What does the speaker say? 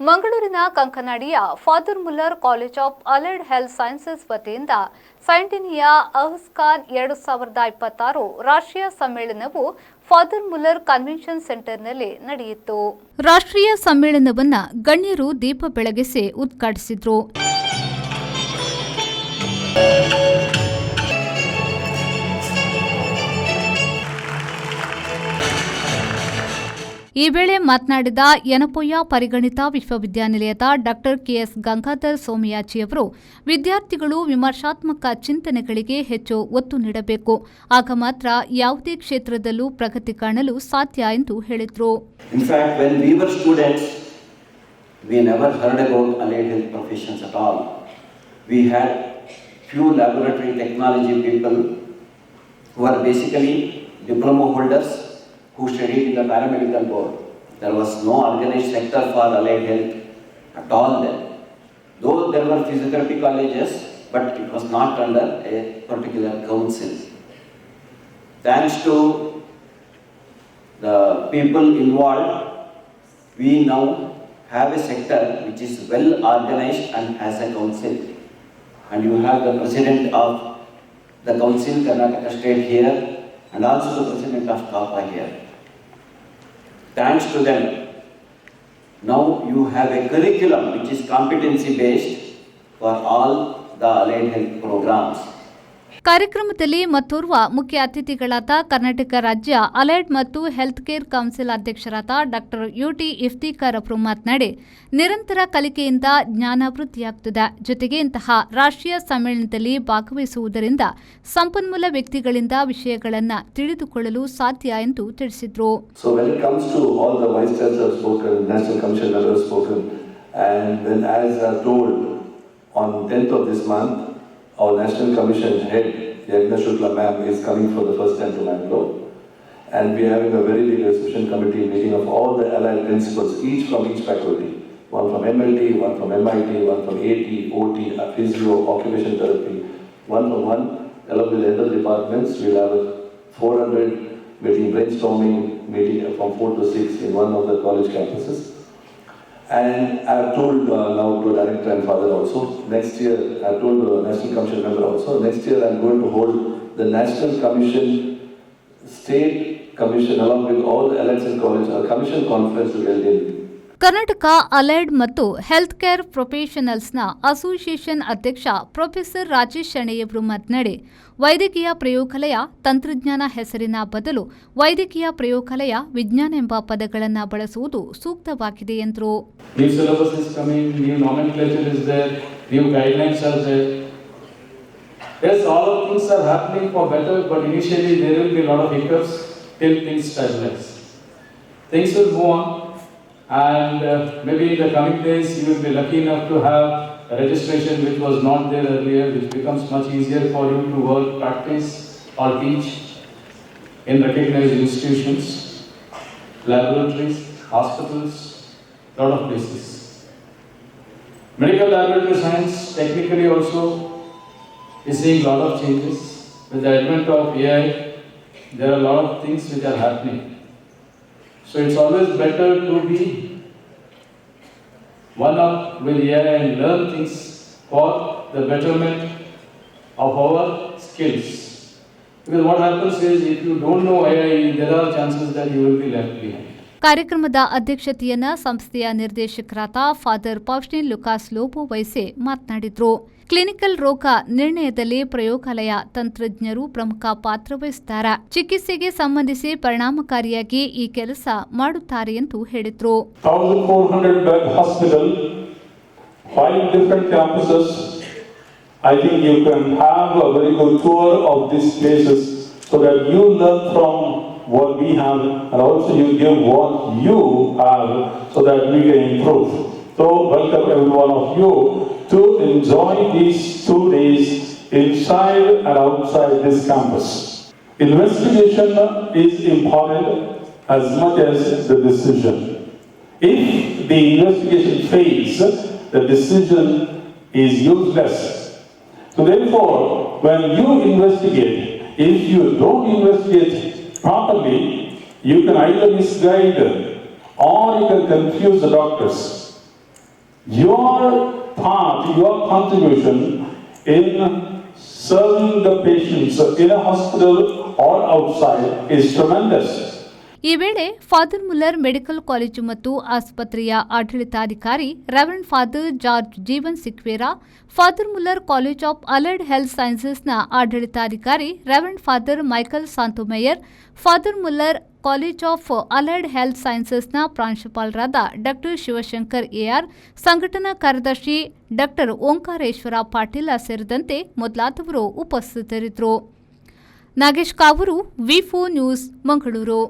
ಮಂಗಳೂರಿನ ಕಂಕನಾಡಿಯ father Muller college of allied health sciences ವತಿಯಿಂದ ಸೈಂಟಿನಿಯ ಅಹ್ಸ್ಕಾನ್ 2026 ರಾಷ್ಟ್ರೀಯ ಸಮ್ಮೇಳನವು ಫಾದರ್ ಮುಲ್ಲರ್ ಕನ್ವೆನ್ಷನ್ ಸೆಂಟರ್ನಲ್ಲಿ ನಡೆಯಿತು. ರಾಷ್ಟ್ರೀಯ ಸಮ್ಮೇಳನವನ್ನು ಗಣ್ಯರು ದೀಪ ಬೆಳಗಿಸಿ ಉದ್ಘಾಟಿಸಿದರು. ಈ ವೇಳೆ ಮಾತನಾಡಿದ ಯನಪೊಯ್ಯ ಪರಿಗಣಿತ ವಿಶ್ವವಿದ್ಯಾನಿಲಯದ ಡಾಕ್ಟರ್ ಕೆಎಸ್ ಗಂಗಾಧರ್ ಸೋಮಯಾಜಿಯವರು ವಿದ್ಯಾರ್ಥಿಗಳು ವಿಮರ್ಶಾತ್ಮಕ ಚಿಂತನೆಗಳಿಗೆ ಹೆಚ್ಚು ಒತ್ತು ನೀಡಬೇಕು, ಆಗ ಮಾತ್ರ ಯಾವುದೇ ಕ್ಷೇತ್ರದಲ್ಲೂ ಪ್ರಗತಿ ಕಾಣಲು ಸಾಧ್ಯ ಎಂದು ಹೇಳಿದರು. In fact, when we were students, we never heard about allied health professions at all. We had few laboratory technology people who are basically diploma holders who studied in the paramedical board. There was no organized sector for allied health at all then. Though there were physiotherapy colleges, but it was not under a particular council. Thanks to the people involved, we now have a sector which is well organized and has a council. And you have the president of the council, Karnataka State here, and also the president of CAPA here. Thanks to them, now you have a curriculum which is competency based for all the allied health programs. ಕಾರ್ಯಕ್ರಮದಲ್ಲಿ ಮತ್ತೋರ್ವ ಮುಖ್ಯ ಅತಿಥಿಗಳಾದ ಕರ್ನಾಟಕ ರಾಜ್ಯ allied ಮತ್ತು health care council ಅಧ್ಯಕ್ಷರಾದ doctor UT Iftikhar ಅವರು ಮಾತನಾಡಿ, ನಿರಂತರ ಕಲಿಕೆಯಿಂದ ಜ್ಞಾನ ವೃದ್ಧಿಯಾಗುತ್ತದೆ. ಜೊತೆಗೆ ಇಂತಹ ರಾಷ್ಟ್ರೀಯ ಸಮ್ಮೇಳನದಲ್ಲಿ ಭಾಗವಹಿಸುವುದರಿಂದ ಸಂಪನ್ಮೂಲ ವ್ಯಕ್ತಿಗಳಿಂದ ವಿಷಯಗಳನ್ನು ತಿಳಿದುಕೊಳ್ಳಲು ಸಾಧ್ಯ ಎಂದು ತಿಳಿಸಿದರು. Our National Commission head, Yagna Shukla ma'am, is coming for the first time to Bangalore. And we are having a very big reception committee meeting of all the allied principals, each from each faculty. One from MLT, one from MIT, one from AT, OT, physio, occupation therapy. One, along with the other departments, we'll have a 400 meeting, brainstorming meeting from 4 to 6 in one of the college campuses. And I have told now to director and father also, next year, I have told the National Commission member also, next year I am going to hold the National Commission, State Commission along with all the allied colleges, a commission conference to held in. Karnataka allied ಮತ್ತು health care ಪ್ರೊಫೆಷನಲ್ಸ್ನ association ಅಧ್ಯಕ್ಷ professor Rajesh ಶೆಣೆಯವರು ಮಾತನಾಡಿ, ವೈದ್ಯಕೀಯ ಪ್ರಯೋಗಾಲಯ ತಂತ್ರಜ್ಞಾನ ಹೆಸರಿನ ಬದಲು ವೈದ್ಯಕೀಯ ಪ್ರಯೋಗಾಲಯ ವಿಜ್ಞಾನ ಎಂಬ ಪದಗಳನ್ನು ಬಳಸುವುದು ಸೂಕ್ತವಾಗಿದೆ ಎಂದರು. Yes, all of things are happening for better, but initially there will be a lot of hiccups till things stabilize. Things will move on. And maybe in the coming days you will be lucky enough to have a registration which was not there earlier, which becomes much easier for you to work, practice or teach in recognized institutions, laboratories, hospitals, lot of places. Medical laboratory science technically also is seeing lot of changes. With the advent of AI, there are a lot of things which are happening. So it's always better to be one up with AI and learn things for the betterment of our skills. Because what happens is, if you don't know AI, there are chances that you will be left behind. ಕಾರ್ಯಕ್ರಮದ ಅಧ್ಯಕ್ಷತೆಯನ್ನ ಸಂಸ್ಥೆಯ ನಿರ್ದೇಶಕರಾದ father ಪೌಸ್ಟಿನ್ Lucas Lobo ವಹಿಸಿ ಮಾತನಾಡಿದರು. Clinical ರೋಗ ನಿರ್ಣಯದಲ್ಲಿ ಪ್ರಯೋಗಾಲಯ ತಂತ್ರಜ್ಞರು ಪ್ರಮುಖ ಪಾತ್ರ ವಹಿಸುತ್ತಾರೆ. ಚಿಕಿತ್ಸೆಗೆ ಸಂಬಂಧಿಸಿ ಪರಿಣಾಮಕಾರಿಯಾಗಿ ಈ ಕೆಲಸ ಮಾಡುತ್ತಾರೆ ಎಂದು ಹೇಳಿದರು. 1400 bed hospital, 5 different campuses. I think you can have a very good tour of these places so that you learn from what we have and also you give what you have so that we can improve. So welcome every one of you to enjoy these 2 days inside and outside this campus. Investigation is important as much as the decision. If the investigation fails, the decision is useless. So therefore, when you investigate, if you don't investigate properly, you can either misguide or you can confuse the doctors. Your part, your contribution in serving the patients in a hospital or outside is tremendous. ಈ ವೇಳೆ father Muller medical college ಮತ್ತು ಆಸ್ಪತ್ರೆಯ ಆಡಳಿತಾಧಿಕಾರಿ reverend father George Jeevan Sequeira, father Muller college of allied health ಸೈನ್ಸಸ್ನ ಆಡಳಿತಾಧಿಕಾರಿ reverend father Michael Santhmayor, father Muller college of allied health ಸೈನ್ಸಸ್ನ ಪ್ರಾಂಶುಪಾಲರಾದ doctor Shivashankar AR, ಸಂಘಟನಾ ಕಾರ್ಯದರ್ಶಿ ಡಾಕ್ಟರ್ ಓಂಕಾರೇಶ್ವರ ಪಾಟೀಲ ಸೇರಿದಂತೆ ಮೊದಲಾದವರು ಉಪಸ್ಥಿತರಿದ್ದರು. ನಾಗೇಶ್ ಕಾವೂರು, ವಿ4 ನ್ಯೂಸ್, ಮಂಗಳೂರು.